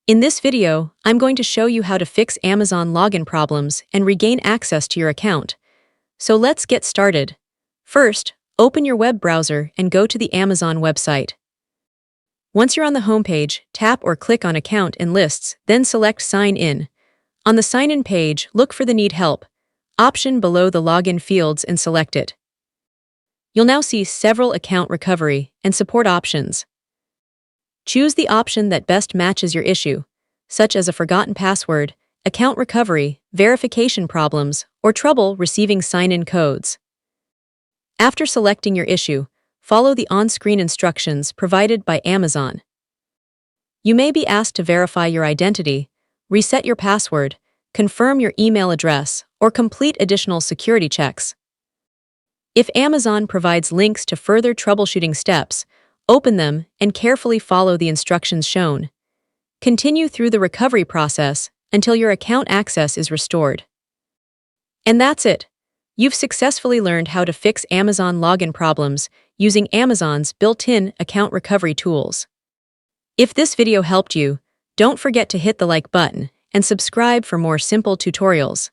In this video, I'm going to show you how to fix Amazon login problems and regain access to your account. So let's get started. First, open your web browser and go to the Amazon website. Once you're on the homepage, tap or click on Account and Lists, then select Sign In. On the Sign In page, look for the Need Help option below the login fields and select it. You'll now see several account recovery and support options. Choose the option that best matches your issue, such as a forgotten password, account recovery, verification problems, or trouble receiving sign-in codes. After selecting your issue, follow the on-screen instructions provided by Amazon. You may be asked to verify your identity, reset your password, confirm your email address, or complete additional security checks. If Amazon provides links to further troubleshooting steps, open them and carefully follow the instructions shown. Continue through the recovery process until your account access is restored. And that's it. You've successfully learned how to fix Amazon login problems using Amazon's built-in account recovery tools. If this video helped you, don't forget to hit the like button and subscribe for more simple tutorials.